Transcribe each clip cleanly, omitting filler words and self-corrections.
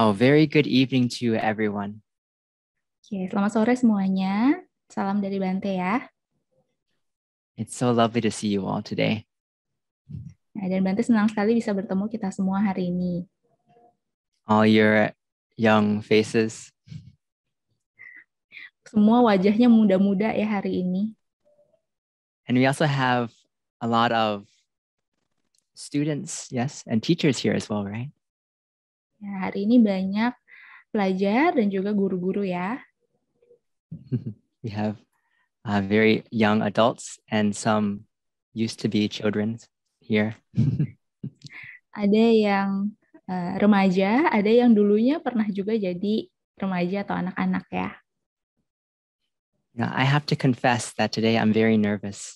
Wow, very good evening to everyone. Oke, selamat sore semuanya. Salam dari Bante ya. It's so lovely to see you all today. Nah, dan Bante senang sekali bisa bertemu kita semua hari ini. All your young faces. Semua wajahnya muda-muda ya hari ini. And we also have a lot of students, yes, and teachers here as well, right? Ya, hari ini banyak pelajar dan juga guru-guru ya. We have very young adults and some used to be children here. Ada yang remaja, ada yang dulunya pernah juga jadi remaja atau anak-anak ya. Now, I have to confess that today I'm very nervous.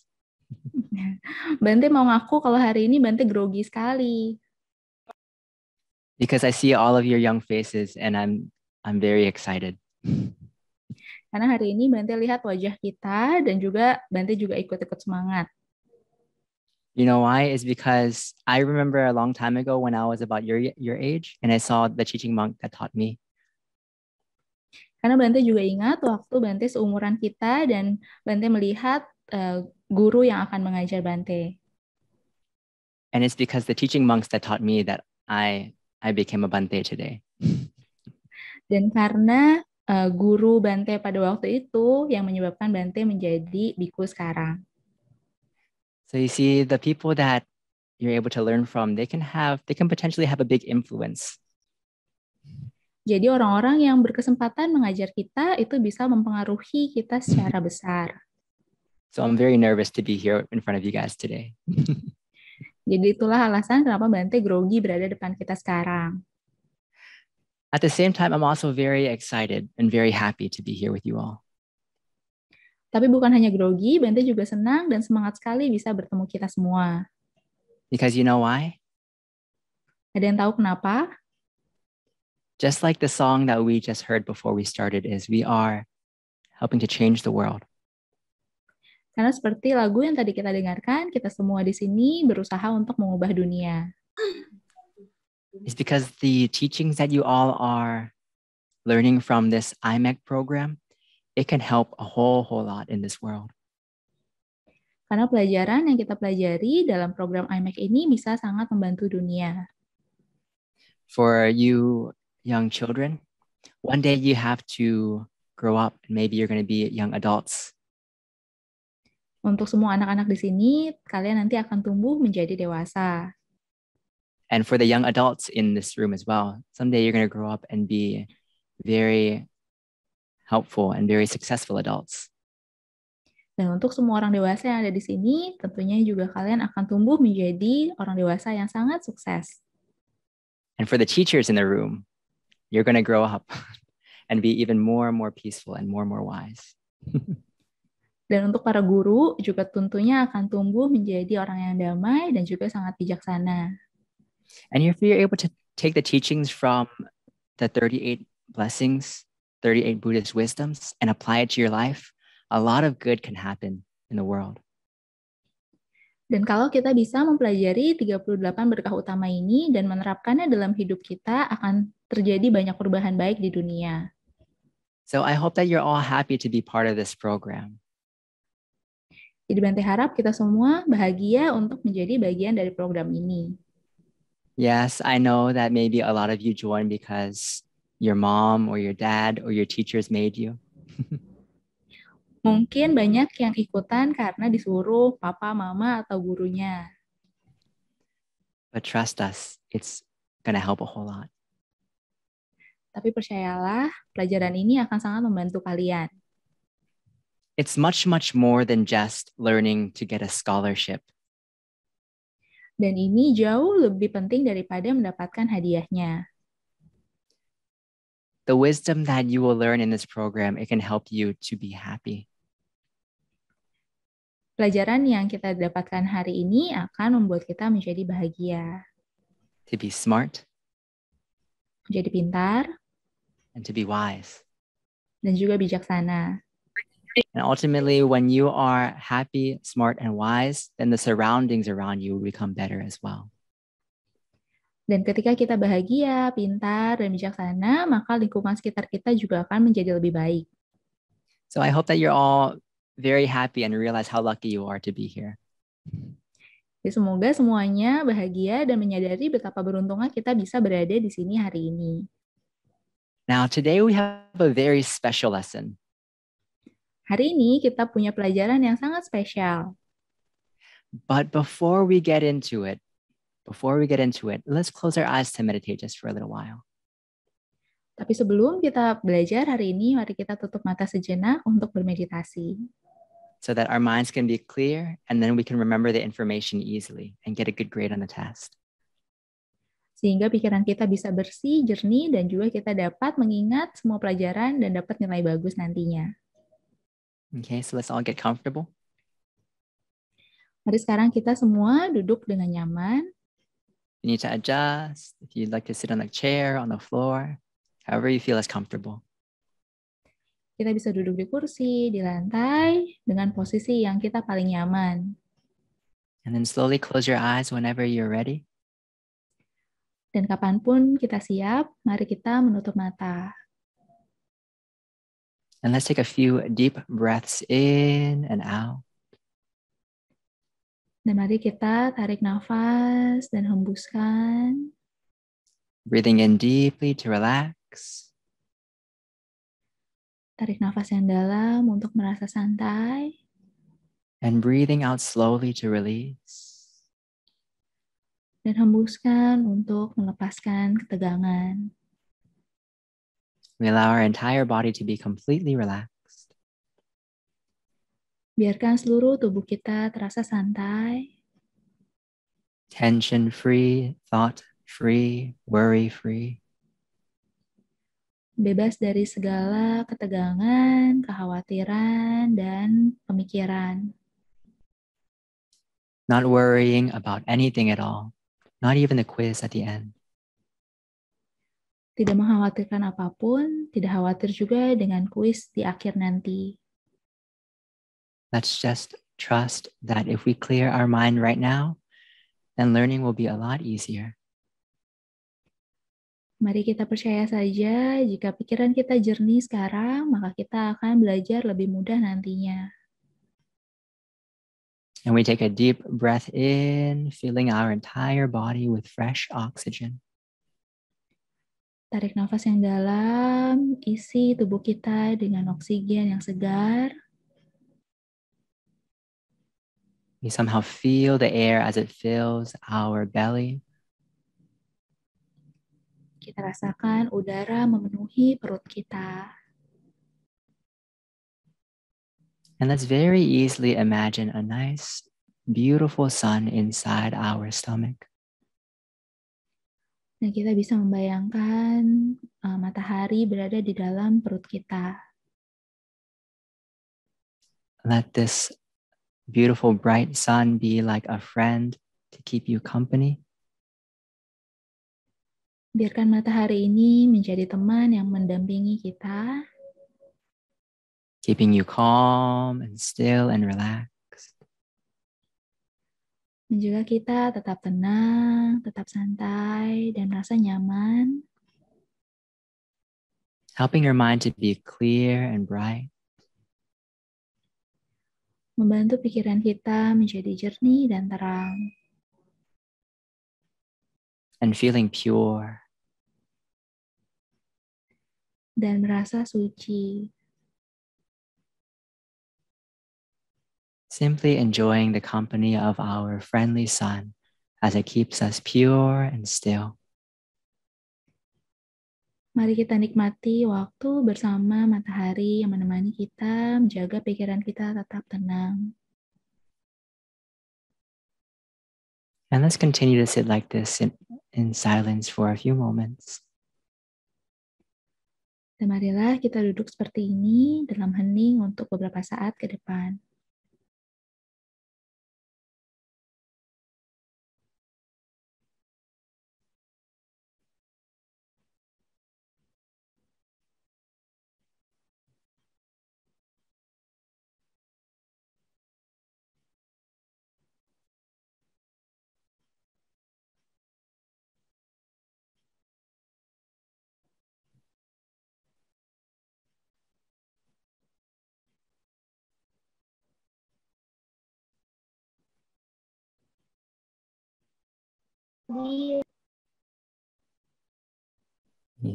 Bante mau ngaku kalau hari ini Bante grogi sekali. Because I see all of your young faces and I'm very excited. Karena hari ini Bante lihat wajah kita dan juga Bante juga ikut-ikut semangat. You know why? It's because I remember a long time ago when I was about your age and I saw the teaching monk that taught me. Karena Bante juga ingat waktu Bante seumuran kita dan Bante melihat guru yang akan mengajar Bante. And it's because the teaching monks that taught me that I became a Bante today. Dan karena guru Bante pada waktu itu yang menyebabkan Bante menjadi biku sekarang. So you see, the people that you're able to learn from, they can potentially have a big influence. Jadi orang-orang yang berkesempatan mengajar kita itu bisa mempengaruhi kita secara besar. So I'm very nervous to be here in front of you guys today. Jadi itulah alasan kenapa Bante grogi berada depan kita sekarang. At the same time, I'm also very excited and very happy to be here with you all. Tapi bukan hanya grogi, Bante juga senang dan semangat sekali bisa bertemu kita semua. Because you know why? Ada yang tahu kenapa? Just like the song that we just heard before we started is we are helping to change the world. Karena seperti lagu yang tadi kita dengarkan, kita semua di sini berusaha untuk mengubah dunia. It's because the teachings that you all are learning from this IMEC program, it can help a whole lot in this world. Karena pelajaran yang kita pelajari dalam program IMEC ini bisa sangat membantu dunia. For you young children, one day you have to grow up and maybe you're going to be young adults. Untuk semua anak-anak di sini, kalian nanti akan tumbuh menjadi dewasa. And for the young adults in this room as well, someday you're going to grow up and be very helpful and very successful adults. Dan untuk semua orang dewasa yang ada di sini, tentunya juga kalian akan tumbuh menjadi orang dewasa yang sangat sukses. And for the teachers in the room, you're going to grow up and be even more and more peaceful and more wise. Dan untuk para guru juga tentunya akan tumbuh menjadi orang yang damai dan juga sangat bijaksana. And if you're able to take the teachings from the 38 blessings, 38 Buddhist wisdoms, and apply it to your life, a lot of good can happen in the world. Dan kalau kita bisa mempelajari 38 berkah utama ini dan menerapkannya dalam hidup kita, akan terjadi banyak perubahan baik di dunia. So I hope that you're all happy to be part of this program. Jadi Bante harap kita semua bahagia untuk menjadi bagian dari program ini. Yes, I know that maybe a lot of you join because your mom or your dad or your teachers made you. Mungkin banyak yang ikutan karena disuruh papa, mama, atau gurunya. But trust us, it's going to help a whole lot. Tapi percayalah, pelajaran ini akan sangat membantu kalian. It's much more than just learning to get a scholarship. Dan ini jauh lebih penting daripada mendapatkan hadiahnya. The wisdom that you will learn in this program, it can help you to be happy. Pelajaran yang kita dapatkan hari ini akan membuat kita menjadi bahagia. To be smart. Menjadi pintar. And to be wise. Dan juga bijaksana. And ultimately, when you are happy, smart, and wise, then the surroundings around you will become better as well. Dan ketika kita bahagia, pintar, dan bijaksana, maka lingkungan sekitar kita juga akan menjadi lebih baik. So I hope that you're all very happy and realize how lucky you are to be here. Jadi semoga semuanya bahagia dan menyadari betapa beruntungnya kita bisa berada di sini hari ini. Now, today we have a very special lesson. Hari ini kita punya pelajaran yang sangat spesial. But before we get into it, let's close our eyes to meditate just for a little while. Tapi sebelum kita belajar hari ini, mari kita tutup mata sejenak untuk bermeditasi. So that our minds can be clear and then we can remember the information easily and get a good grade on the test. Sehingga pikiran kita bisa bersih, jernih, dan juga kita dapat mengingat semua pelajaran dan dapat nilai bagus nantinya. Okay, so let's all get comfortable. Mari sekarang kita semua duduk dengan nyaman. You need to adjust. If you'd like to sit on a chair, on the floor, however you feel is comfortable. Kita bisa duduk di kursi, di lantai, dengan posisi yang kita paling nyaman. And then slowly close your eyes whenever you're ready. Dan kapanpun kita siap, mari kita menutup mata. And let's take a few deep breaths in and out. Dan mari kita tarik nafas dan hembuskan. Breathing in deeply to relax. Tarik nafas yang dalam untuk merasa santai. And breathing out slowly to release. Dan hembuskan untuk melepaskan ketegangan. We allow our entire body to be completely relaxed. Biarkan seluruh tubuh kita terasa santai. Tension-free, thought-free, worry-free. Bebas dari segala ketegangan, kekhawatiran, dan pemikiran. Not worrying about anything at all, not even the quiz at the end. Tidak mengkhawatirkan apapun, tidak khawatir juga dengan kuis di akhir nanti. Let's just trust that if we clear our mind right now, then learning will be a lot easier. Mari kita percaya saja, jika pikiran kita jernih sekarang, maka kita akan belajar lebih mudah nantinya. And we take a deep breath in, filling our entire body with fresh oxygen. Tarik nafas yang dalam, isi tubuh kita dengan oksigen yang segar. We somehow feel the air as it fills our belly. Kita rasakan udara memenuhi perut kita. And let's very easily imagine a nice, beautiful sun inside our stomach. Dan kita bisa membayangkan matahari berada di dalam perut kita. Let this beautiful, bright sun be like a friend to keep you company. Biarkan matahari ini menjadi teman yang mendampingi kita. Keeping you calm and still and relaxed. Menjaga kita tetap tenang, tetap santai, dan merasa nyaman. Helping your mind to be clear and bright. Membantu pikiran kita menjadi jernih dan terang. And feeling pure. Dan merasa suci. Simply enjoying the company of our friendly sun as it keeps us pure and still. Mari kita nikmati waktu bersama matahari yang menemani kita, menjaga pikiran kita tetap tenang. And let's continue to sit like this in silence for a few moments. Dan marilah kita duduk seperti ini dalam hening untuk beberapa saat ke depan.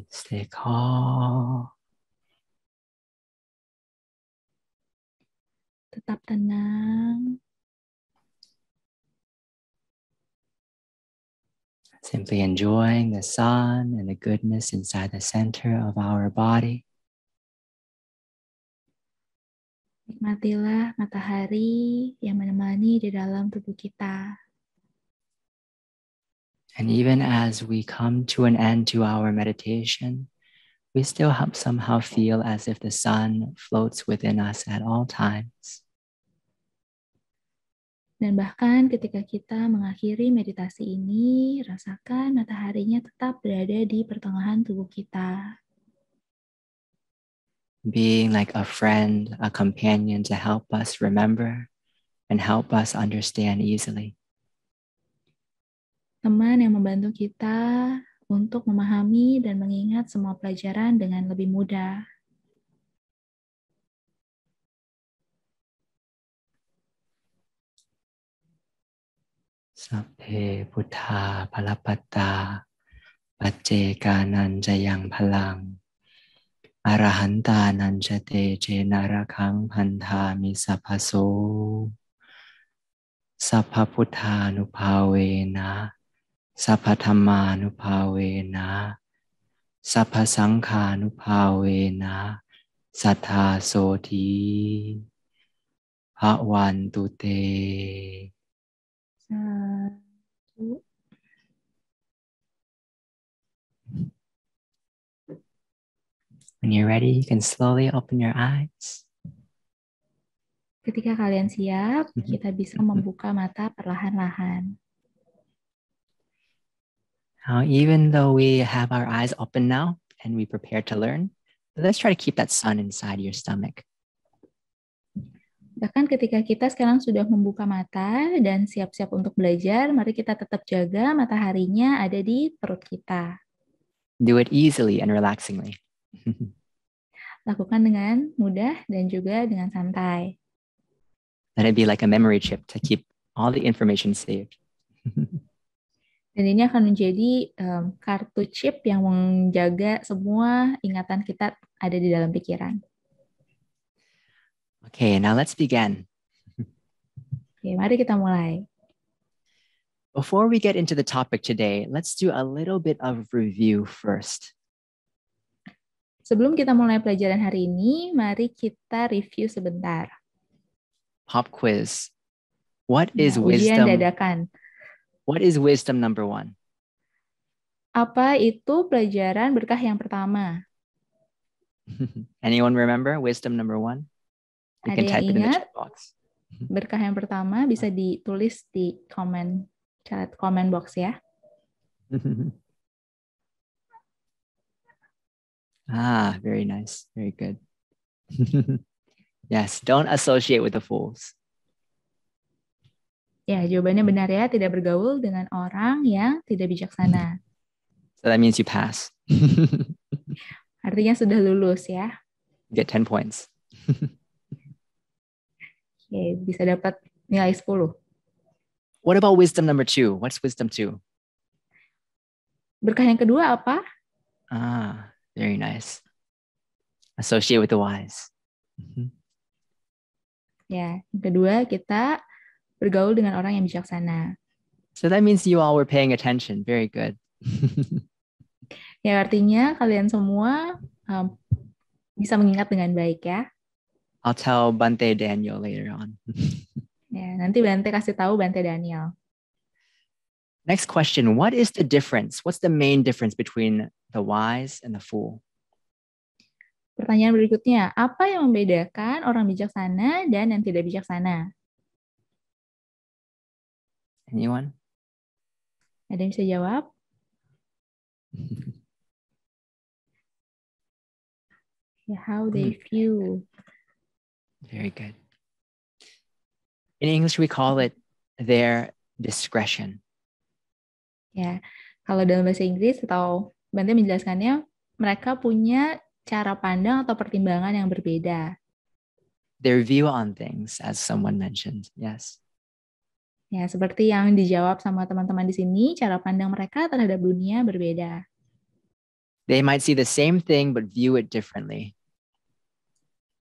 Stay calm. Tetap tenang. Simply enjoying the sun and the goodness inside the center of our body. Nikmatilah matahari yang menemani di dalam tubuh kita. And even as we come to an end to our meditation, we still somehow feel as if the sun floats within us at all times. Dan bahkan ketika kita mengakhiri meditasi ini, rasakan mataharinya tetap berada di pertengahan tubuh kita. Being like a friend, a companion to help us remember and help us understand easily. Teman yang membantu kita untuk memahami dan mengingat semua pelajaran dengan lebih mudah. Sapphe Buddha Palapatta Pacchekanan Jayang Palang Arahanta Nanjate Jenarakang Hantami Saphaso Sapha Buddha Nupavena Sapha Dhamma Nupavena Sapha Sangha Nupavena Sattha Soti Bhavantu Te. When you're ready, you can slowly open your eyes. Ketika kalian siap, kita bisa membuka mata perlahan-lahan. Now, even though we have our eyes open now and we prepare to learn, let's try to keep that sun inside your stomach. Bahkan ketika kita sekarang sudah membuka mata dan siap-siap untuk belajar, mari kita tetap jaga mataharinya ada di perut kita. Do it easily and relaxingly. Lakukan dengan mudah dan juga dengan santai. Let it be like a memory chip to keep all the information saved. Dan ini akan menjadi kartu chip yang menjaga semua ingatan kita ada di dalam pikiran. Okay, now let's begin. Oke, mari kita mulai. Before we get into the topic today, let's do a little bit of review first. Sebelum kita mulai pelajaran hari ini, mari kita review sebentar. Pop quiz. What is ujian wisdom? dadakan. What is wisdom number 1? Apa itu pelajaran berkah yang pertama? Anyone remember wisdom number 1? You Ada can type yang it in the ingat? chat box. Berkah yang pertama bisa ditulis di comment box ya. Very nice. Very good. Yes, don't associate with the fools. Ya, jawabannya benar ya, tidak bergaul dengan orang yang tidak bijaksana. So that means you pass. Artinya sudah lulus ya. Get 10 points. Oke, bisa dapat nilai 10. What about wisdom number 2? What's wisdom 2? Berkah yang kedua apa? Very nice. Associate with the wise. Ya, yang kedua kita bergaul dengan orang yang bijaksana. So that means you all were paying attention. Very good. Ya, artinya kalian semua bisa mengingat dengan baik ya. I'll tell Bante Daniel later on. Ya, nanti Bante kasih tahu Bante Daniel. Next question, what is the difference? What's the main difference between the wise and the fool? Pertanyaan berikutnya, apa yang membedakan orang bijaksana dan yang tidak bijaksana? Anyone? Ada yang bisa jawab? How they view. Very good. In English, we call it their discretion. Ya, kalau dalam bahasa Inggris atau Bante menjelaskannya, mereka punya cara pandang atau pertimbangan yang berbeda. Their view on things, as someone mentioned. Yes. Ya, seperti yang dijawab sama teman-teman di sini, cara pandang mereka terhadap dunia berbeda. They might see the same thing but view it differently.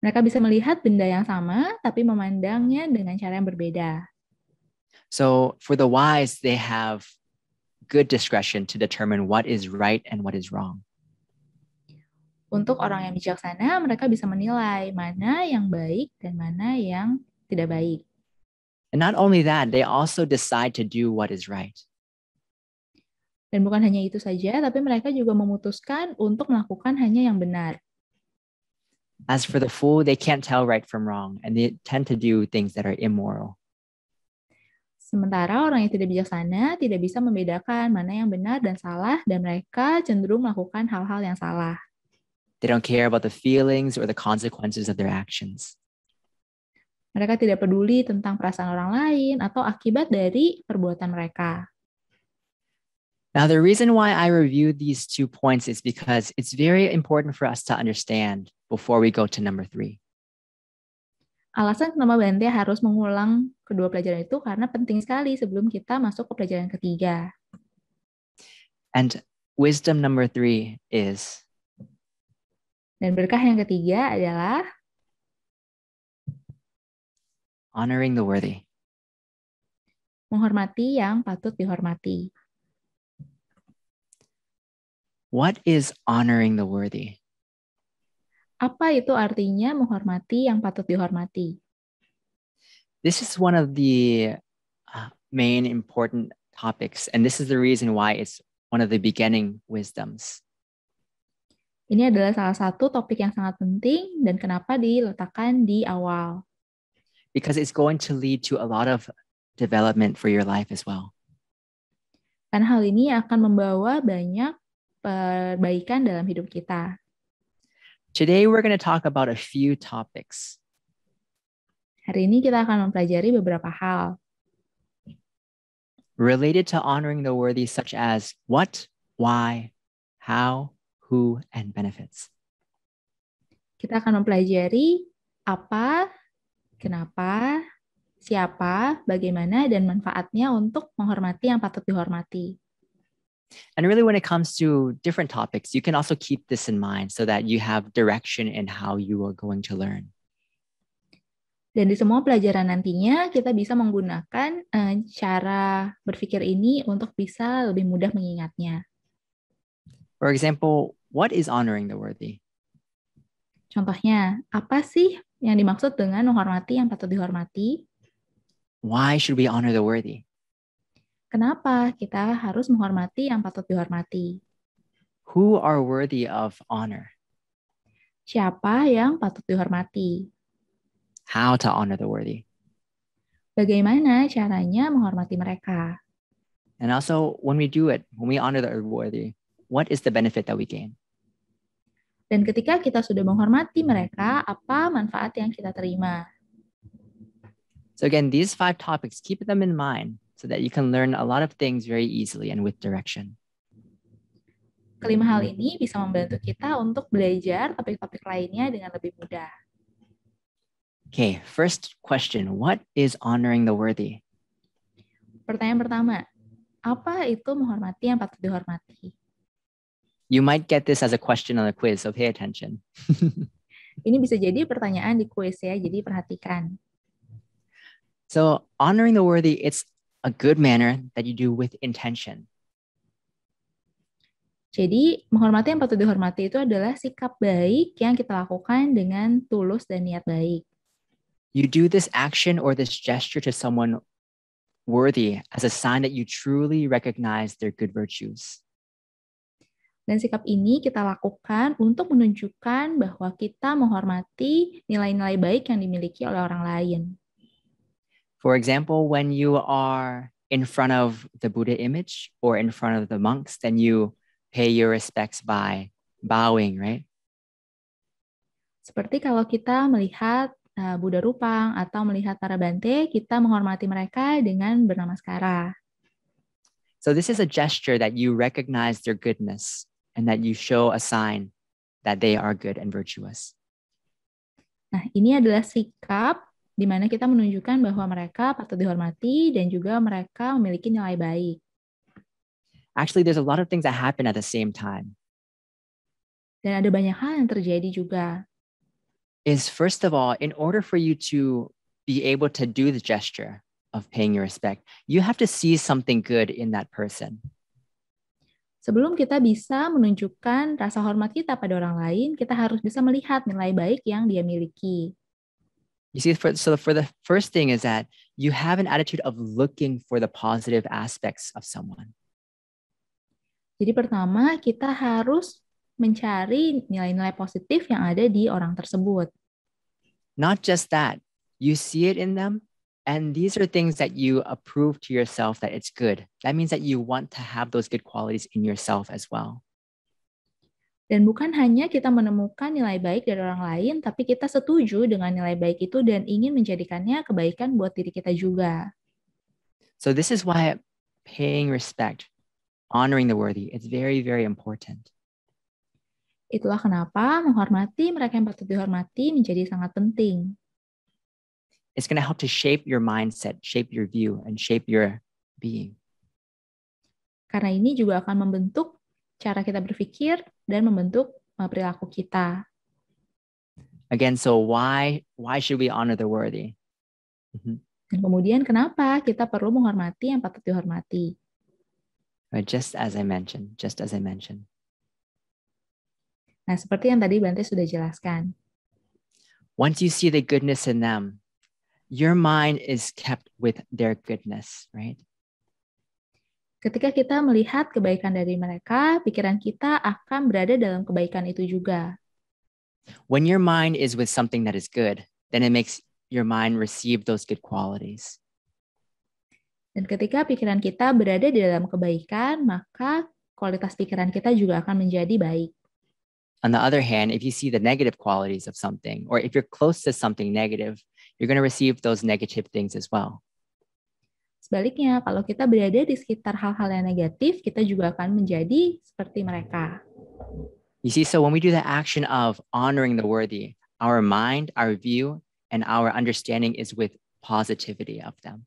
Mereka bisa melihat benda yang sama, tapi memandangnya dengan cara yang berbeda. So for the wise, they have good discretion to determine what is right and what is wrong. Untuk orang yang bijaksana, mereka bisa menilai mana yang baik dan mana yang tidak baik. And not only that, they also decide to do what is right. Dan bukan hanya itu saja, tapi mereka juga memutuskan untuk melakukan hanya yang benar. As for the fool, they can't tell right from wrong, and they tend to do things that are immoral. Sementara orang yang tidak bijaksana tidak bisa membedakan mana yang benar dan salah, dan mereka cenderung melakukan hal-hal yang salah. They don't care about the feelings or the consequences of their actions. Mereka tidak peduli tentang perasaan orang lain atau akibat dari perbuatan mereka. Now, the reason why I review these 2 points is because it's very important for us to understand before we go to number 3. Alasan kenapa Bante harus mengulang kedua pelajaran itu karena penting sekali sebelum kita masuk ke pelajaran ketiga. And wisdom number 3 is, Dan berkah yang ketiga adalah honoring the worthy. menghormati yang patut dihormati. What is honoring the worthy? Apa itu artinya menghormati yang patut dihormati? This is one of the main important topics, and this is the reason why it's one of the beginning wisdoms. Ini adalah salah satu topik yang sangat penting dan kenapa diletakkan di awal. Because it's going to lead to a lot of development for your life as well. Karena hal ini akan membawa banyak perbaikan dalam hidup kita. Today, we're going to talk about a few topics. Hari ini kita akan mempelajari beberapa hal related to honoring the worthy, such as what, why, how, who, and benefits. Kita akan mempelajari apa, kenapa, siapa, bagaimana, dan manfaatnya untuk menghormati yang patut dihormati. And really, when it comes to different topics, you can also keep this in mind so that you have direction in how you are going to learn. Dan di semua pelajaran nantinya, kita bisa menggunakan cara berpikir ini untuk bisa lebih mudah mengingatnya. For example, what is honoring the worthy? Contohnya, apa sih yang dimaksud dengan menghormati yang patut dihormati? Why should we honor the worthy? Kenapa kita harus menghormati yang patut dihormati? Who are worthy of honor? Siapa yang patut dihormati? How to honor the worthy? Bagaimana caranya menghormati mereka? And also, when we do it, when we honor the worthy, what is the benefit that we gain? Dan ketika kita sudah menghormati mereka, apa manfaat yang kita terima? So again, these 5 topics, keep them in mind so that you can learn a lot of things very easily and with direction. Kelima hal ini bisa membantu kita untuk belajar topik-topik lainnya dengan lebih mudah. Okay, first question, what is honoring the worthy? Pertanyaan pertama, apa itu menghormati yang patut dihormati? You might get this as a question on a quiz, so pay attention. Ini bisa jadi pertanyaan di kuis ya, jadi perhatikan. So honoring the worthy, it's a good manner that you do with intention. Jadi, menghormati yang patut dihormati itu adalah sikap baik yang kita lakukan dengan tulus dan niat baik. You do this action or this gesture to someone worthy as a sign that you truly recognize their good virtues. Dan sikap ini kita lakukan untuk menunjukkan bahwa kita menghormati nilai-nilai baik yang dimiliki oleh orang lain. For example, when you are in front of the Buddha image or in front of the monks, then you pay your respects by bowing, right? Seperti kalau kita melihat Buddha Rupang atau melihat para bante, kita menghormati mereka dengan bernamaskara. So this is a gesture that you recognize their goodness and that you show a sign that they are good and virtuous. Nah, ini adalah sikap di mana kita menunjukkan bahwa mereka patut dihormati dan juga mereka memiliki nilai baik. Actually, there's a lot of things that happen at the same time. Dan ada banyak hal yang terjadi juga. Is first of all, in order for you to be able to do the gesture of paying your respect, you have to see something good in that person. Sebelum kita bisa menunjukkan rasa hormat kita pada orang lain, kita harus bisa melihat nilai baik yang dia miliki. You see, for the first thing is that you have an attitude of looking for the positive aspects of someone. Jadi pertama, kita harus mencari nilai-nilai positif yang ada di orang tersebut. Not just that, you see it in them, and these are things that you approve to yourself that it's good. That means that you want to have those good qualities in yourself as well. Dan bukan hanya kita menemukan nilai baik dari orang lain, tapi kita setuju dengan nilai baik itu dan ingin menjadikannya kebaikan buat diri kita juga. So this is why paying respect, honoring the worthy, is very, very important. Itulah kenapa menghormati mereka yang patut dihormati menjadi sangat penting. It's going to help to shape your mindset, shape your view, and shape your being. Karena ini juga akan membentuk cara kita berpikir dan membentuk perilaku kita. Again, so why should we honor the worthy? Dan kemudian kenapa kita perlu menghormati yang patut dihormati? Just as I mentioned. Nah, seperti yang tadi Bante sudah jelaskan. Once you see the goodness in them, your mind is kept with their goodness, right? Ketika kita melihat kebaikan dari mereka, pikiran kita akan berada dalam kebaikan itu juga. When your mind is with something that is good, then it makes your mind receive those good qualities. Dan ketika pikiran kita berada di dalam kebaikan, maka kualitas pikiran kita juga akan menjadi baik. On the other hand, if you see the negative qualities of something, or if you're close to something negative, you're going to receive those negative things as well. Sebaliknya, kalau kita berada di sekitar hal-hal yang negatif, kita juga akan menjadi seperti mereka. You see, so when we do the action of honoring the worthy, our mind, our view, and our understanding is with positivity of them.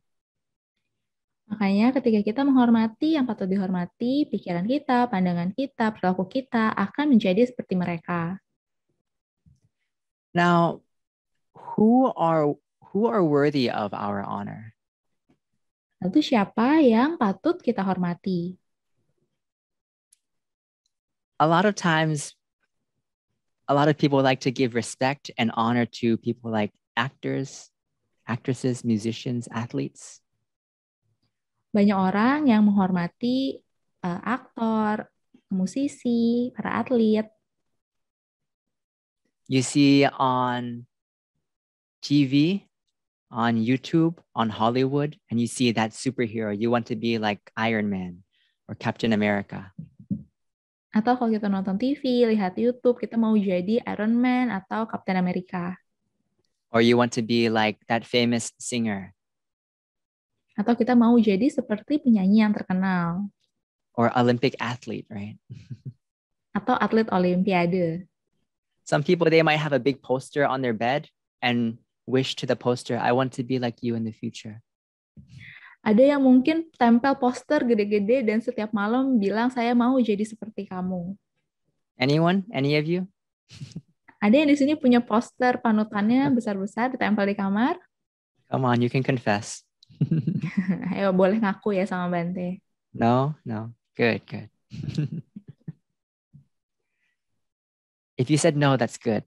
Makanya ketika kita menghormati yang patut dihormati, pikiran kita, pandangan kita, perilaku kita akan menjadi seperti mereka. Now, who are worthy of our honor? Lalu siapa yang patut kita hormati? A lot of times, a lot of people like to give respect and honor to people like actors, actresses, musicians, athletes. Banyak orang yang menghormati aktor, musisi, para atlet. You see on TV, on YouTube, on Hollywood, and you see that superhero. You want to be like Iron Man or Captain America. Atau kalau kita nonton TV, lihat YouTube, kita mau jadi Iron Man atau Captain America. Or you want to be like that famous singer. Atau kita mau jadi seperti penyanyi yang terkenal. Or Olympic athlete, right? Atau atlet olimpiade. Some people, they might have a big poster on their bed and wish to the poster, I want to be like you in the future. Ada yang mungkin tempel poster gede-gede dan setiap malam bilang, saya mau jadi seperti kamu. Anyone? Any of you? Ada yang di sini punya poster panutannya besar-besar ditempel di kamar? Come on, you can confess. Ayo, boleh ngaku ya sama Bante. No. Good. If you said no, that's good.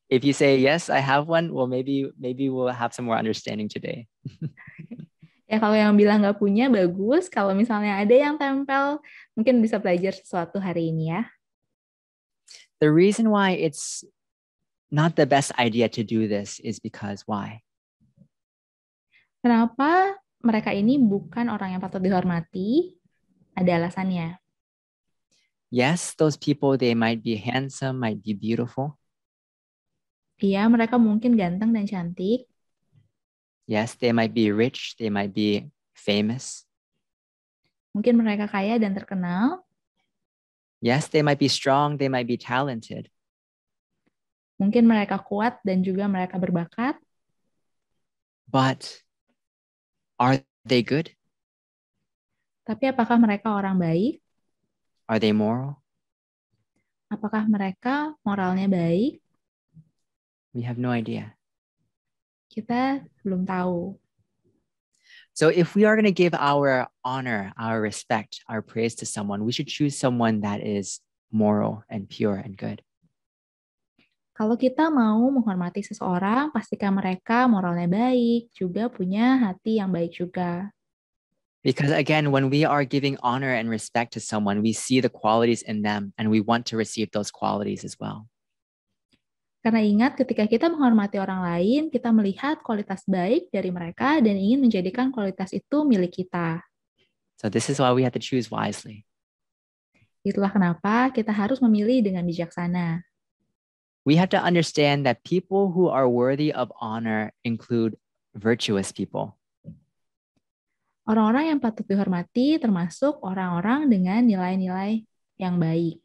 If you say yes, I have one, well, maybe we'll have some more understanding today. Ya, kalau yang bilang nggak punya, bagus. Kalau misalnya ada yang tempel, mungkin bisa belajar sesuatu hari ini ya. The reason why it's not the best idea to do this is because why? Kenapa mereka ini bukan orang yang patut dihormati? Ada alasannya. Yes, those people, they might be handsome, might be beautiful. Iya, mereka mungkin ganteng dan cantik. Yes, they might be rich, they might be famous. Mungkin mereka kaya dan terkenal. Yes, they might be strong, they might be talented. Mungkin mereka kuat dan juga mereka berbakat. But are they good? Tapi apakah mereka orang baik? Are they moral? Apakah mereka moralnya baik? We have no idea. Kita belum tahu. So if we are going to give our honor, our respect, our praise to someone, we should choose someone that is moral and pure and good. Kalau kita mau menghormati seseorang, pastikan mereka moralnya baik, juga punya hati yang baik juga. Because again, when we are giving honor and respect to someone, we see the qualities in them and we want to receive those qualities as well. Karena ingat, ketika kita menghormati orang lain, kita melihat kualitas baik dari mereka dan ingin menjadikan kualitas itu milik kita. So this is why we have to choose wisely. Itulah kenapa kita harus memilih dengan bijaksana. We have to understand that people who are worthy of honor include virtuous people. Orang-orang yang patut dihormati termasuk orang-orang dengan nilai-nilai yang baik.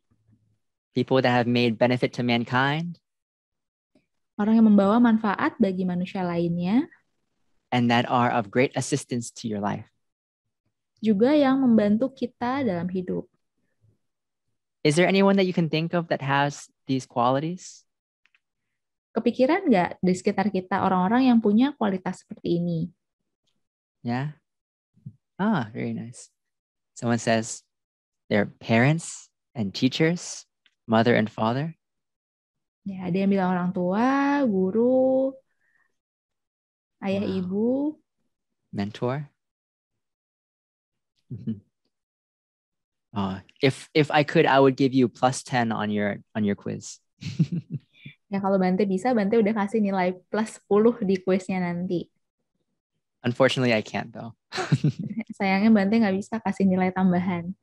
People that have made benefit to mankind. Orang yang membawa manfaat bagi manusia lainnya. And that are of great assistance to your life. Juga yang membantu kita dalam hidup. Is there anyone that you can think of that has these qualities? Kepikiran nggak di sekitar kita orang-orang yang punya kualitas seperti ini? Yeah. Ah, very nice. Someone says they're parents and teachers, mother and father. Ya, ada yang bilang orang tua, guru, ayah, Wow. ibu, mentor. If I could, I would give you +10 on your quiz. Ya, kalau Bante bisa, Bante udah kasih nilai +10 di kuisnya nanti. Unfortunately, I can't though. Sayangnya Bante nggak bisa kasih nilai tambahan.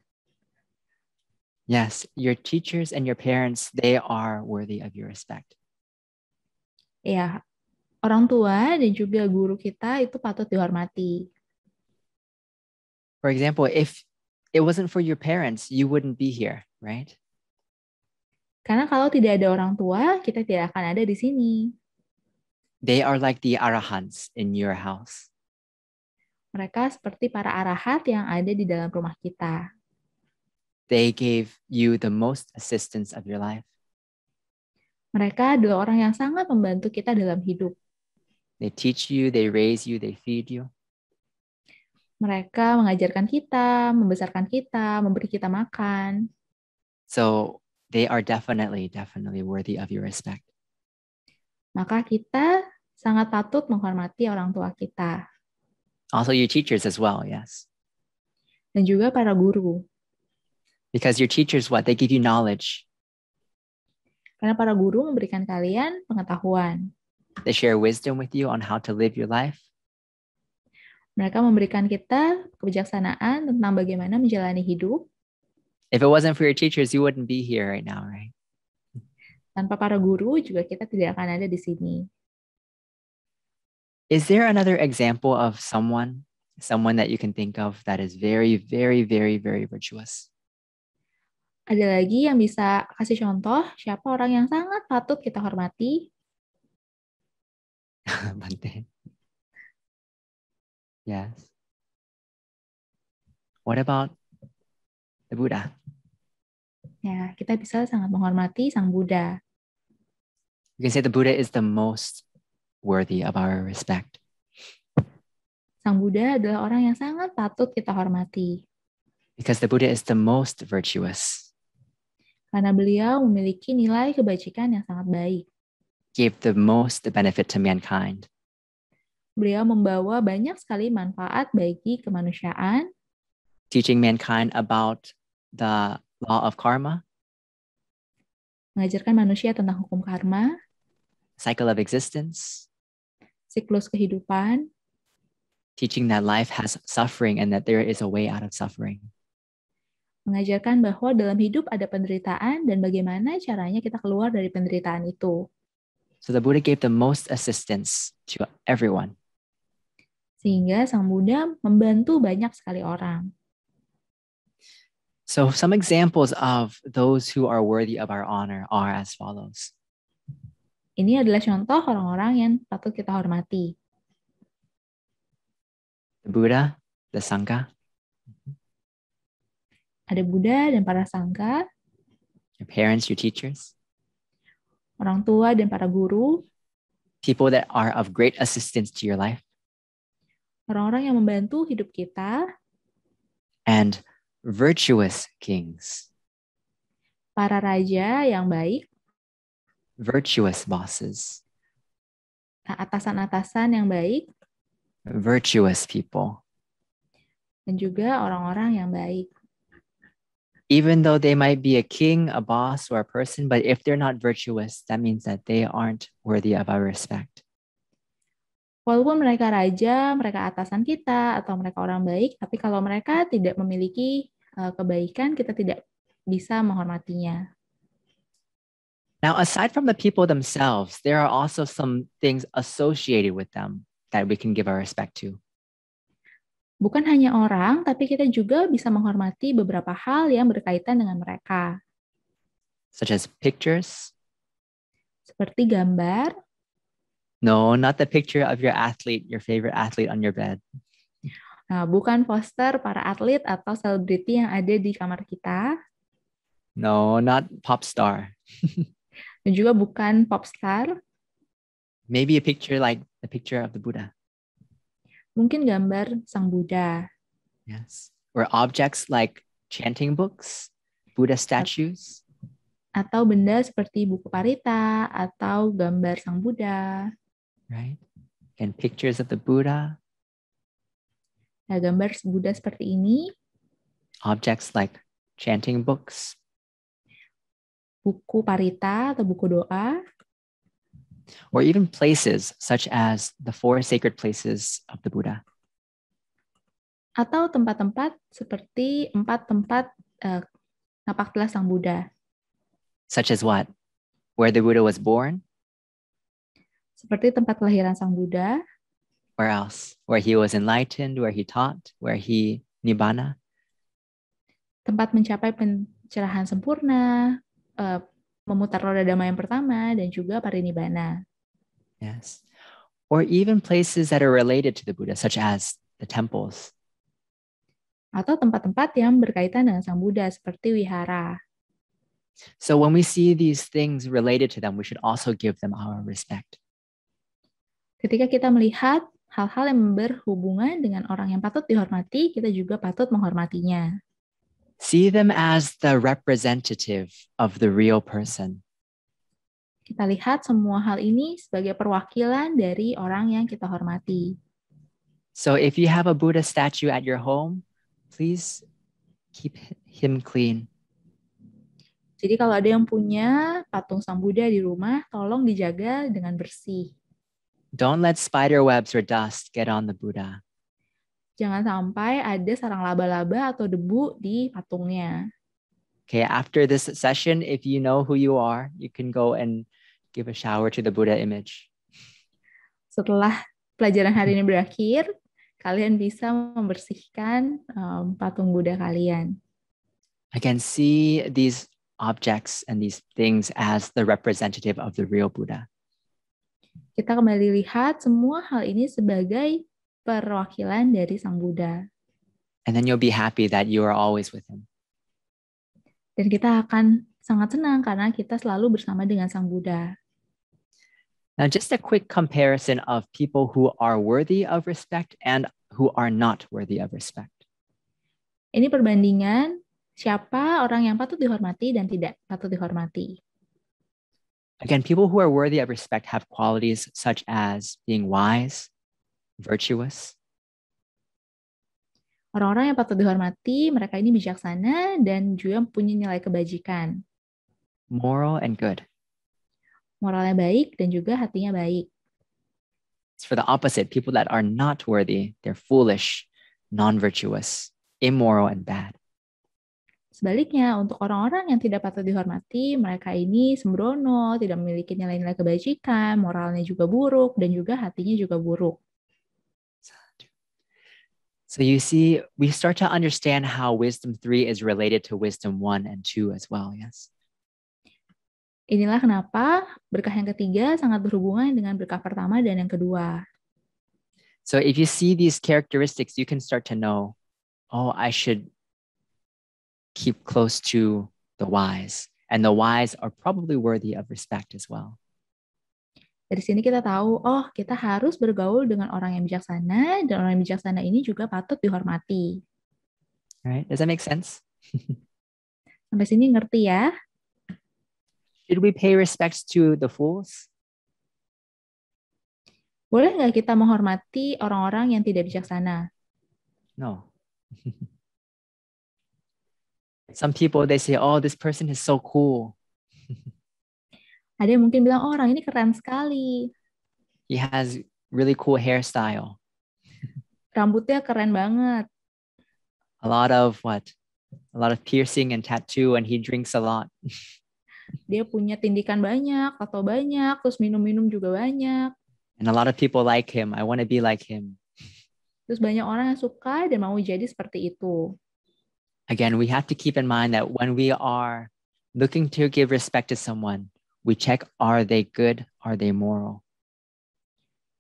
Yes, your teachers and your parents, they are worthy of your respect. Ya, orang tua dan juga guru kita itu patut dihormati. For example, if it wasn't for your parents, you wouldn't be here, right? Karena kalau tidak ada orang tua, kita tidak akan ada di sini. They are like the arahants in your house. Mereka seperti para arahat yang ada di dalam rumah kita. They gave you the most assistance of your life. Mereka adalah orang yang sangat membantu kita dalam hidup. They teach you, they raise you, they feed you. Mereka mengajarkan kita, membesarkan kita, memberi kita makan. So they are definitely worthy of your respect. Maka kita sangat patut menghormati orang tua kita. Also your teachers as well, yes. Dan juga para guru. Because your teachers, what? They give you knowledge. Karena para guru memberikan kalian pengetahuan. They share wisdom with you on how to live your life. Mereka memberikan kita kebijaksanaan tentang bagaimana menjalani hidup. If it wasn't for your teachers, you wouldn't be here right now, right? Tanpa para guru juga kita tidak akan ada di sini. Is there another example of someone that you can think of that is very virtuous? Ada lagi yang bisa kasih contoh siapa orang yang sangat patut kita hormati? Bante. Yes. What about the Buddha? Ya, kita bisa sangat menghormati Sang Buddha. You can say the Buddha is the most worthy of our respect. Sang Buddha adalah orang yang sangat patut kita hormati. Because the Buddha is the most virtuous. Karena beliau memiliki nilai kebajikan yang sangat baik. Gave the most benefit to mankind. Beliau membawa banyak sekali manfaat bagi kemanusiaan. Teaching mankind about the law of karma. Mengajarkan manusia tentang hukum karma. Cycle of existence. Siklus kehidupan. Teaching that life has suffering and that there is a way out of suffering. Mengajarkan bahwa dalam hidup ada penderitaan dan bagaimana caranya kita keluar dari penderitaan itu. So the Buddha gave the most assistance to everyone. Sehingga Sang Buddha membantu banyak sekali orang. So some examples of those who are worthy of our honor are as follows. Ini adalah contoh orang-orang yang patut kita hormati. the Buddha, the Sangha, Ada Buddha dan para sangka, your parents, your teachers, orang tua dan para guru, people that are of great assistance to your life, orang-orang yang membantu hidup kita, and virtuous kings, para raja yang baik, virtuous bosses, atasan-atasan yang baik, virtuous people. dan juga orang-orang yang baik. Even though they might be a king, a boss, or a person, but if they're not virtuous, that means that they aren't worthy of our respect. Walaupun mereka raja, mereka atasan kita, atau mereka orang baik, tapi kalau mereka tidak memiliki kebaikan, kita tidak bisa menghormatinya. Now, aside from the people themselves, there are also some things associated with them that we can give our respect to. Bukan hanya orang, tapi kita juga bisa menghormati beberapa hal yang berkaitan dengan mereka. Such as pictures. Seperti gambar. No, not the picture of your athlete, your favorite athlete on your bed. Nah, bukan poster para atlet atau selebriti yang ada di kamar kita. No, not pop star. Dan juga bukan pop star. Maybe a picture like the picture of the Buddha. Mungkin gambar Sang Buddha. Yes. Or objects like chanting books, Buddha statues. Atau benda seperti buku parita atau gambar Sang Buddha. Right? And pictures of the Buddha. Nah, gambar Buddha seperti ini. Objects like chanting books. Buku parita atau buku doa. Or even places such as the 4 sacred places of the Buddha. Atau tempat-tempat seperti 4 tempat napaktilah Sang Buddha. Such as what? Where the Buddha was born? Seperti tempat kelahiran Sang Buddha. Where else? Where he was enlightened, where he taught, where he nibbana. Tempat mencapai pencerahan sempurna, memutar roda dhamma yang pertama, dan juga parinibbana. Yes. Or even places that are related to the Buddha, such as the temples. Atau tempat-tempat yang berkaitan dengan Sang Buddha, seperti wihara. So when we see these things related to them, we should also give them our respect. Ketika kita melihat hal-hal yang berhubungan dengan orang yang patut dihormati, kita juga patut menghormatinya. See them as the representative of the real person. Kita lihat semua hal ini sebagai perwakilan dari orang yang kita hormati. So if you have a Buddha statue at your home, please keep him clean. Jadi kalau ada yang punya patung Sang Buddha di rumah, tolong dijaga dengan bersih. Don't let spider webs or dust get on the Buddha. Jangan sampai ada sarang laba-laba atau debu di patungnya. Okay, after this session, if you know who you are, you can go and give a shower to the Buddha image. Setelah pelajaran hari ini berakhir, kalian bisa membersihkan patung Buddha kalian. Again, see these objects and these things as the representative of the real Buddha. Kita kembali lihat semua hal ini sebagai perwakilan dari Sang Buddha. And then you'll be happy that you are always with him. Dan kita akan sangat senang karena kita selalu bersama dengan Sang Buddha. Now, just a quick comparison of people who are worthy of respect and who are not worthy of respect. Ini perbandingan siapa orang yang patut dihormati dan tidak patut dihormati. Again, people who are worthy of respect have qualities such as being wise, virtuous. Orang-orang yang patut dihormati, mereka ini bijaksana dan juga punya nilai kebajikan. Moral and good. Moralnya baik dan juga hatinya baik. It's for the opposite, people that are not worthy, they're foolish, non-virtuous, immoral, and bad. Sebaliknya, untuk orang-orang yang tidak patut dihormati, mereka ini sembrono, tidak memiliki nilai-nilai kebajikan, moralnya juga buruk, dan juga hatinya juga buruk. So you see, we start to understand how wisdom 3 is related to wisdom 1 and 2 as well, yes? Inilah kenapa berkah yang ketiga sangat berhubungan dengan berkah pertama dan yang kedua. So if you see these characteristics, you can start to know, oh, I should keep close to the wise. And the wise are probably worthy of respect as well. Dari sini kita tahu, oh kita harus bergaul dengan orang yang bijaksana, dan orang yang bijaksana ini juga patut dihormati. Right? Does that make sense? Sampai sini ngerti ya? Should we pay respects to the fools? Boleh nggak kita menghormati orang-orang yang tidak bijaksana? No. Some people, they say, oh, this person is so cool. Ada yang mungkin bilang, oh orang ini keren sekali. He has really cool hairstyle. Rambutnya keren banget. A lot of piercing and tattoo, and he drinks a lot. Dia punya tindikan banyak, tato banyak, terus minum-minum juga banyak. And a lot of people like him. I want to be like him. Terus banyak orang yang suka dan mau jadi seperti itu. Again, we have to keep in mind that when we are looking to give respect to someone, we check, are they good? Are they moral?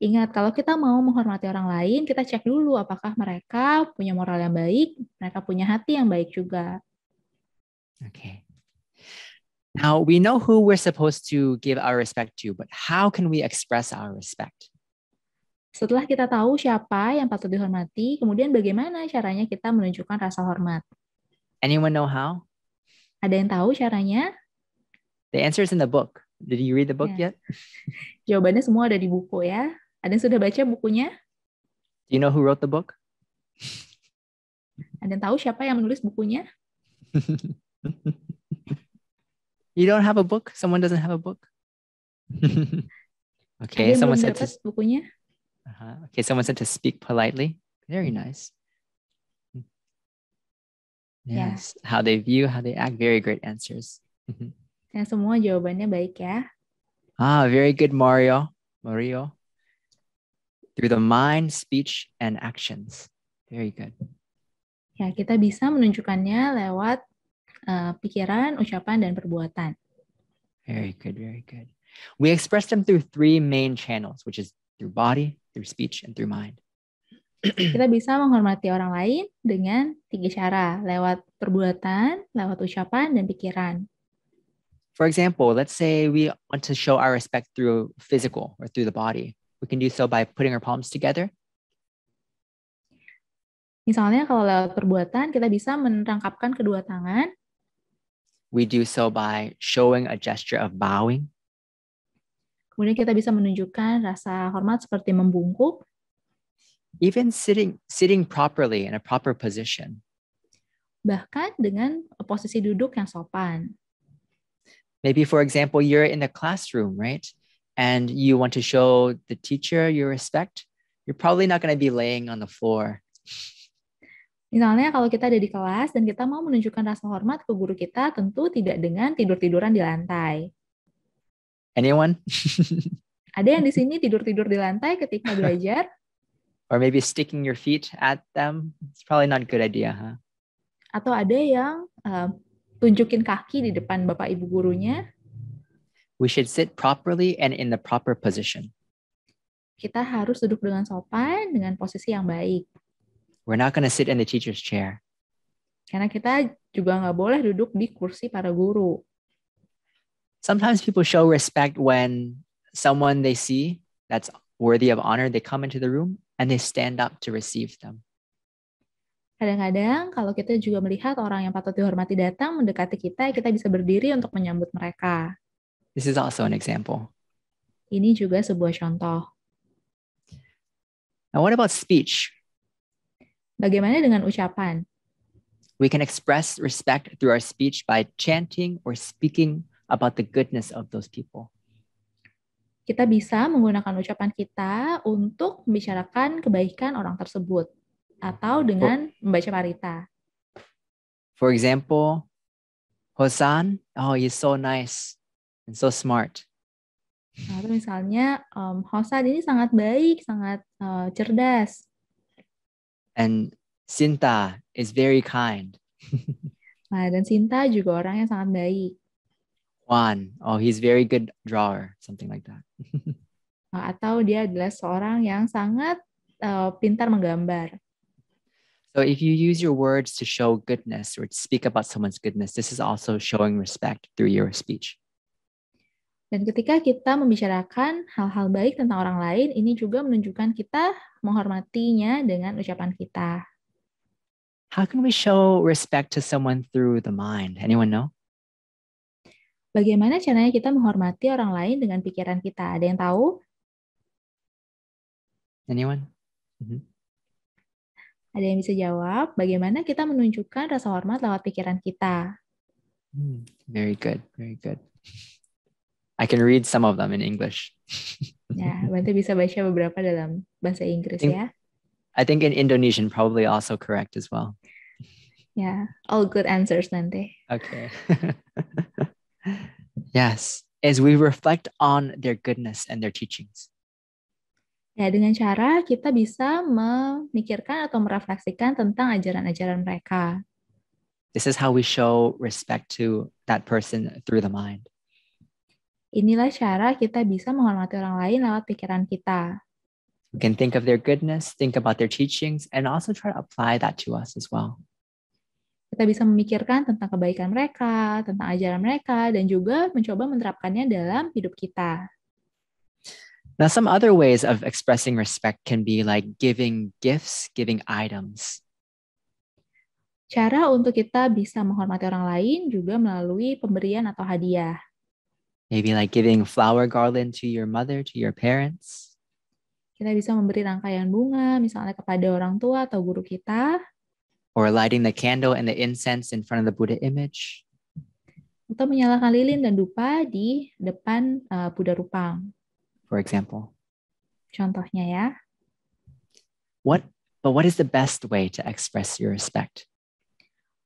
Ingat, kalau kita mau menghormati orang lain, kita cek dulu apakah mereka punya moral yang baik, mereka punya hati yang baik juga. Okay. Now, we know who we're supposed to give our respect to, but how can we express our respect? Setelah kita tahu siapa yang patut dihormati, kemudian bagaimana caranya kita menunjukkan rasa hormat? Anyone know how? Ada yang tahu caranya? The answer is in the book. Did you read the book yet? Jawabannya semua ada di buku ya. Ada yang sudah baca bukunya? Do you know who wrote the book? Ada yang tahu siapa yang menulis bukunya? You don't have a book? Someone doesn't have a book? Okay, Ada yang someone belum said to... dapat bukunya? Okay, someone said to speak politely. Very nice. Yes, how they view, how they act, very great answers. Yang semua jawabannya baik ya. Very good, Mario. Through the mind, speech, and actions. Very good. Ya, kita bisa menunjukkannya lewat pikiran, ucapan, dan perbuatan. Very good, very good. We express them through three main channels, which is through body, through speech, and through mind. Kita bisa menghormati orang lain dengan 3 cara, lewat perbuatan, lewat ucapan, dan pikiran. For example, let's say we want to show our respect through physical or through the body. We can do so by putting our palms together. Misalnya kalau lewat perbuatan, kita bisa merangkapkan kedua tangan. We do so by showing a gesture of bowing. Kemudian kita bisa menunjukkan rasa hormat seperti membungkuk. Even sitting properly in a proper position. Bahkan dengan posisi duduk yang sopan. Maybe, for example, you're in the classroom, right? And you want to show the teacher your respect. You're probably not going to be laying on the floor. Misalnya kalau kita ada di kelas dan kita mau menunjukkan rasa hormat ke guru kita, tentu tidak dengan tidur-tiduran di lantai. Anyone? Ada yang di sini tidur-tidur di lantai ketika belajar? Or maybe sticking your feet at them. It's probably not a good idea, huh? Atau ada yang tunjukin kaki di depan bapak ibu gurunya? We should sit properly and in the proper position. Kita harus duduk dengan sopan, dengan posisi yang baik. We're not going to sit in the teacher's chair. Karena kita juga nggak boleh duduk di kursi para guru. Sometimes people show respect when someone they see that's worthy of honor, they come into the room and they stand up to receive them. Kadang-kadang kalau kita juga melihat orang yang patut dihormati datang mendekati kita bisa berdiri untuk menyambut mereka. This is also an example. Ini juga sebuah contoh. Now, what about speech? Bagaimana dengan ucapan? We can express respect through our speech by chanting or speaking about the goodness of those people. Kita bisa menggunakan ucapan kita untuk membicarakan kebaikan orang tersebut atau dengan membaca parita. For example, Hosan, oh, he's so nice and so smart. Atau misalnya, Hosan ini sangat baik, sangat cerdas. And Sinta is very kind. Nah, dan Sinta juga orang yang sangat baik. Juan, oh, he's very good drawer, something like that. Atau dia adalah seorang yang sangat pintar menggambar. So if you use your words to show goodness or to speak about someone's goodness, this is also showing respect through your speech. Dan ketika kita membicarakan hal-hal baik tentang orang lain, ini juga menunjukkan kita menghormatinya dengan ucapan kita. How can we show respect to someone through the mind? Anyone know? Bagaimana caranya kita menghormati orang lain dengan pikiran kita? Ada yang tahu? Anyone? Mm-hmm. Ada yang bisa jawab? Bagaimana kita menunjukkan rasa hormat lewat pikiran kita? Very good, very good. I can read some of them in English. Ya, Bante bisa baca beberapa dalam bahasa Inggris ya. I think in Indonesian probably also correct as well. Ya, all good answers nanti. Okay. Yes, as we reflect on their goodness and their teachings. Ya, dengan cara kita bisa memikirkan atau merefleksikan tentang ajaran-ajaran mereka. This is how we show respect to that person through the mind. Inilah cara kita bisa menghormati orang lain lewat pikiran kita. We can think of their goodness, think about their teachings, and also try to apply that to us as well. Kita bisa memikirkan tentang kebaikan mereka, tentang ajaran mereka, dan juga mencoba menerapkannya dalam hidup kita. Now, some other ways of expressing respect can be like giving gifts, giving items. Cara untuk kita bisa menghormati orang lain juga melalui pemberian atau hadiah. Maybe like giving flower garland to your mother, to your parents. Kita bisa memberi rangkaian bunga, misalnya kepada orang tua atau guru kita. Or lighting the candle and the incense in front of the Buddha image. Atau menyalakan lilin dan dupa di depan Buddha Rupang. For example. Contohnya ya. But what is the best way to express your respect?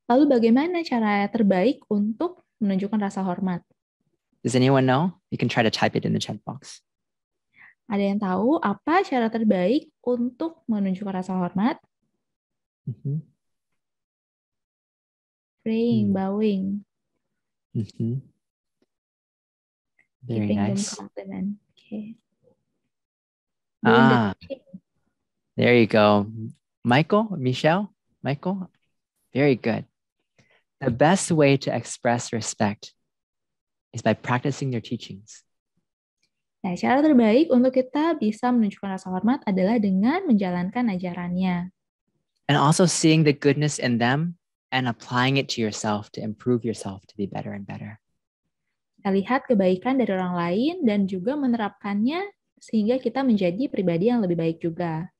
Lalu bagaimana cara terbaik untuk menunjukkan rasa hormat? Does anyone know? You can try to type it in the chat box. Ada yang tahu apa cara terbaik untuk menunjukkan rasa hormat? Mm-hmm. Praying, bowing. Mm-hmm. Very Giving nice. them compliment. Okay. There you go. Michelle, very good. The best way to express respect is by practicing their teachings. Nah, cara terbaik untuk kita bisa menunjukkan rasa hormat adalah dengan menjalankan ajarannya. And also seeing the goodness in them and applying it to yourself to improve yourself to be better and better. Kita lihat kebaikan dari orang lain dan juga menerapkannya sehingga kita menjadi pribadi yang lebih baik juga.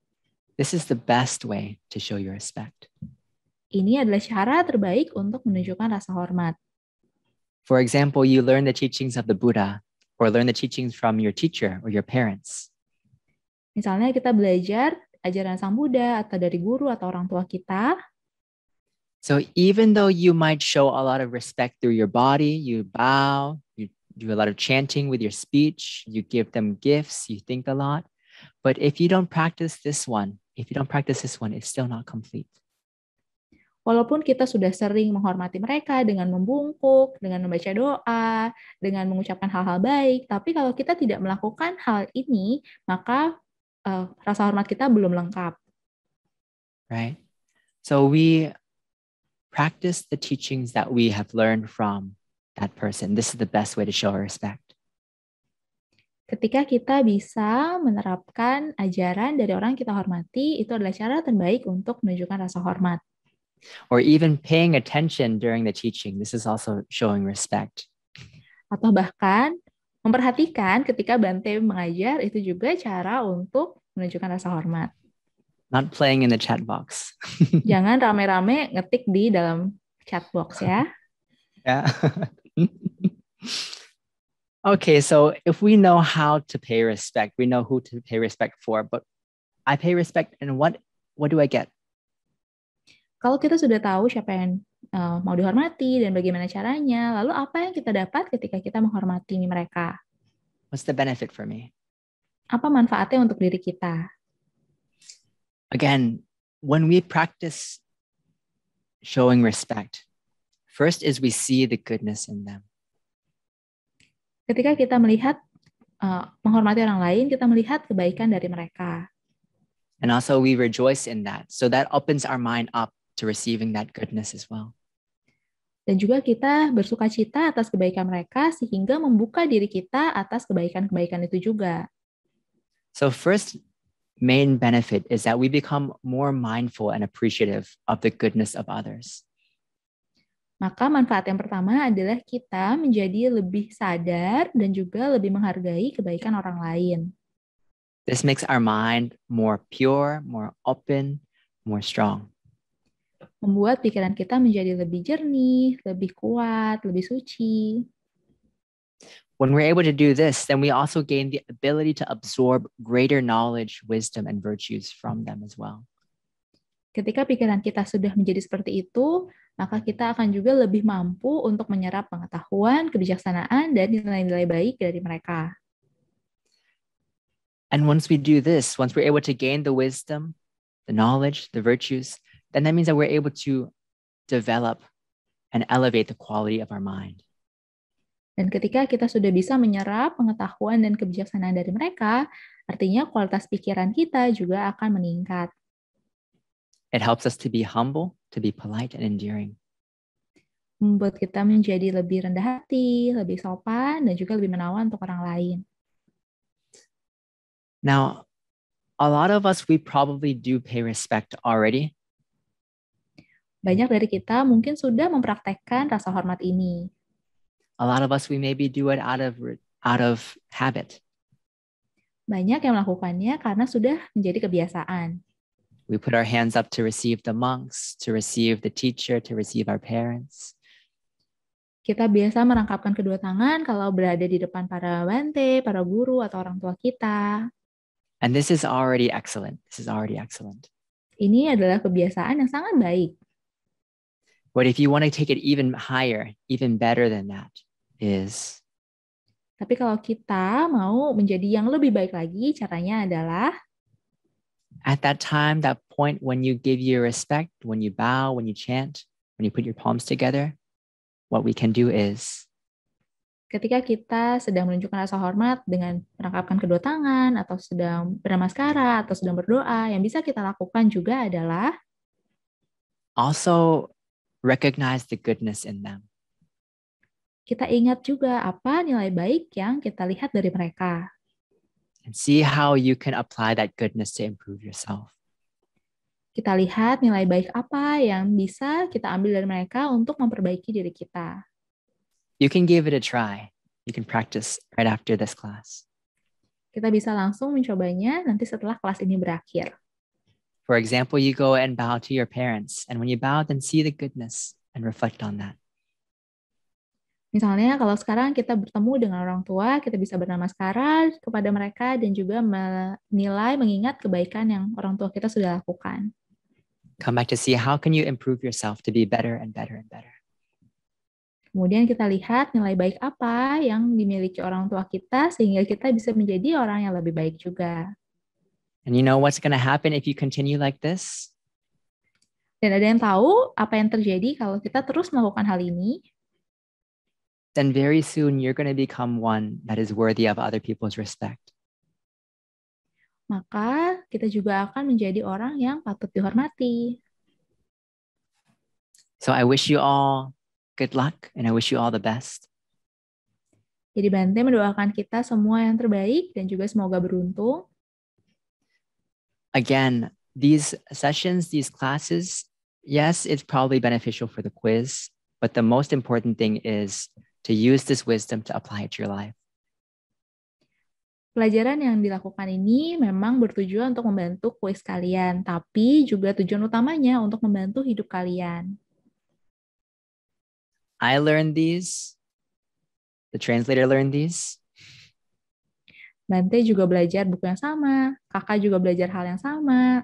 This is the best way to show your respect. Ini adalah cara terbaik untuk menunjukkan rasa hormat. For example, you learn the teachings of the Buddha or learn the teachings from your teacher or your parents. Misalnya kita belajar ajaran Sang Buddha atau dari guru atau orang tua kita. So even though you might show a lot of respect through your body, you bow, you do a lot of chanting with your speech, you give them gifts, you think a lot. But if you don't practice this one, it's still not complete. Walaupun kita sudah sering menghormati mereka dengan membungkuk, dengan membaca doa, dengan mengucapkan hal-hal baik, tapi kalau kita tidak melakukan hal ini, maka rasa hormat kita belum lengkap. Right? So we practice the teachings that we have learned from that person. This is the best way to show our respect. Ketika kita bisa menerapkan ajaran dari orang kita hormati, itu adalah cara terbaik untuk menunjukkan rasa hormat. Or even paying attention during the teaching. This is also showing respect. Atau bahkan memperhatikan ketika Bante mengajar, itu juga cara untuk menunjukkan rasa hormat. Not playing in the chat box. Jangan rame-rame ngetik di dalam chat box ya. Yeah. Okay, so if we know how to pay respect, we know who to pay respect for, but I pay respect and what do I get? Kalau kita sudah tahu siapa yang mau dihormati dan bagaimana caranya, lalu apa yang kita dapat ketika kita menghormati mereka? What's the benefit for me? Apa manfaatnya untuk diri kita? Again, when we practice showing respect, first is we see the goodness in them. Ketika kita melihat menghormati orang lain, kita melihat kebaikan dari mereka. And also we rejoice in that. So that opens our mind up to receiving that goodness as well. Dan juga kita bersukacita atas kebaikan mereka sehingga membuka diri kita atas kebaikan-kebaikan itu juga. So first main benefit is that we become more mindful and appreciative of the goodness of others. Maka manfaat yang pertama adalah kita menjadi lebih sadar dan juga lebih menghargai kebaikan orang lain. This makes our mind more pure, more open, more strong. Membuat pikiran kita menjadi lebih jernih, lebih kuat, lebih suci. When we're able to do this, then we also gain the ability to absorb greater knowledge, wisdom, and virtues from them as well. Ketika pikiran kita sudah menjadi seperti itu, maka kita akan juga lebih mampu untuk menyerap pengetahuan, kebijaksanaan, dan nilai-nilai baik dari mereka. And once we do this, once we're able to gain the wisdom, the knowledge, the virtues, then that means that we're able to develop and elevate the quality of our mind. Dan ketika kita sudah bisa menyerap pengetahuan dan kebijaksanaan dari mereka, artinya kualitas pikiran kita juga akan meningkat. It helps us to be humble, to be polite and endearing. Membuat kita menjadi lebih rendah hati, lebih sopan, dan juga lebih menawan untuk orang lain. Now, a lot of us, we probably do pay respect already. Banyak dari kita mungkin sudah mempraktekkan rasa hormat ini. A lot of us, we maybe do it out of habit. Banyak yang melakukannya karena sudah menjadi kebiasaan. We put our hands up to receive the monks, to receive the teacher, to receive our parents. Kita biasa merangkapkan kedua tangan kalau berada di depan para bante, para guru, atau orang tua kita. And this is already excellent. This is already excellent. Ini adalah kebiasaan yang sangat baik. But if you want to take it even higher, even better than that, is Tapi kalau kita mau menjadi yang lebih baik lagi, caranya adalah at that time, that point when you give your respect, when you bow, when you chant, when you put your palms together, what we can do is ketika kita sedang menunjukkan rasa hormat dengan merangkapkan kedua tangan, atau sedang bernamaskara, atau sedang berdoa, yang bisa kita lakukan juga adalah also recognize the goodness in them. kita ingat juga apa nilai baik yang kita lihat dari mereka. And see how you can apply that goodness to improve yourself. Kita lihat nilai baik apa yang bisa kita ambil dari mereka untuk memperbaiki diri kita. You can give it a try. You can practice right after this class. Kita bisa langsung mencobanya nanti setelah kelas ini berakhir. For example, you go and bow to your parents. And when you bow, then see the goodness and reflect on that. Misalnya kalau sekarang kita bertemu dengan orang tua, kita bisa bernamaskara kepada mereka dan juga menilai, mengingat kebaikan yang orang tua kita sudah lakukan. Come back to see how can you improve yourself to be better and better and better. Kemudian kita lihat nilai baik apa yang dimiliki orang tua kita sehingga kita bisa menjadi orang yang lebih baik juga. And you know what's going to happen if you continue like this? Dan ada yang tahu apa yang terjadi kalau kita terus melakukan hal ini? Then very soon you're going to become one that is worthy of other people's respect. Maka kita juga akan menjadi orang yang patut dihormati. So I wish you all good luck and I wish you all the best. Jadi Bante mendoakan kita semua yang terbaik dan juga semoga beruntung. Again, these sessions, these classes, yes, it's probably beneficial for the quiz, but the most important thing is to use this wisdom to apply it to your life. Pelajaran yang dilakukan ini memang bertujuan untuk membantu kuis kalian, tapi juga tujuan utamanya untuk membantu hidup kalian. I learned these. The translator learned these. Bante juga belajar buku yang sama, kakak juga belajar hal yang sama.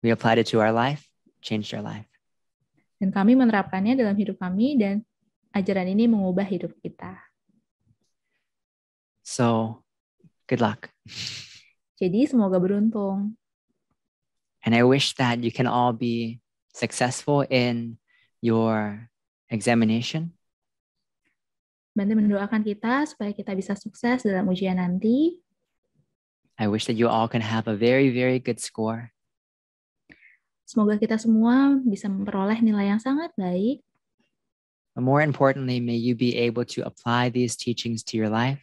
We applied it to our life, changed our life. Dan kami menerapkannya dalam hidup kami dan ajaran ini mengubah hidup kita. So, good luck. Jadi semoga beruntung. And I wish that you can all be successful in your examination. Bante mendoakan kita supaya kita bisa sukses dalam ujian nanti. I wish that you all can have a very, very good score. Semoga kita semua bisa memperoleh nilai yang sangat baik. But more importantly, may you be able to apply these teachings to your life.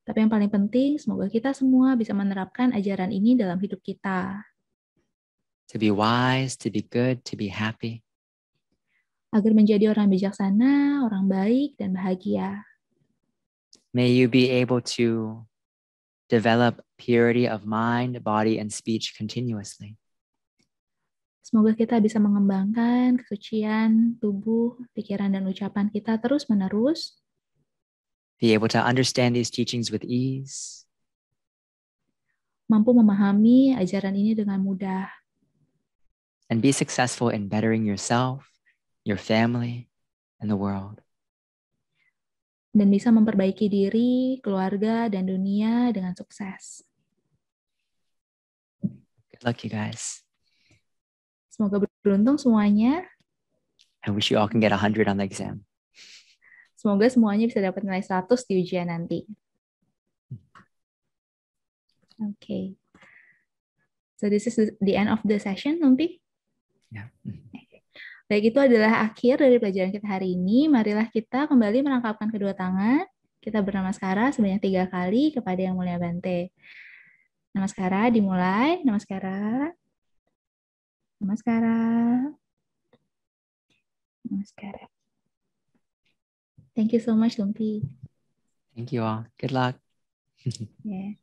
Tapi yang paling penting, semoga kita semua bisa menerapkan ajaran ini dalam hidup kita. To be wise, to be good, to be happy. Agar menjadi orang bijaksana, orang baik, dan bahagia. May you be able to develop purity of mind, body, and speech continuously. Semoga kita bisa mengembangkan kesucian tubuh, pikiran, dan ucapan kita terus-menerus. Be able to understand these teachings with ease. Mampu memahami ajaran ini dengan mudah. And be successful in bettering yourself, your family, and the world. Dan bisa memperbaiki diri, keluarga, dan dunia dengan sukses. Good luck, you guys. Semoga beruntung semuanya. I wish you all can get 100 on the exam. Semoga semuanya bisa dapat nilai 100 di ujian nanti. Okay. So this is the end of the session, Lumpi. Yeah. Baik, itu adalah akhir dari pelajaran kita hari ini. Marilah kita kembali merangkapkan kedua tangan. Kita bernamaskara sebanyak 3 kali kepada Yang Mulia Bante. Namaskara dimulai. Namaskara. Namaskara. Namaskara. Thank you so much, Lumpi. Thank you all. Good luck. Yeah.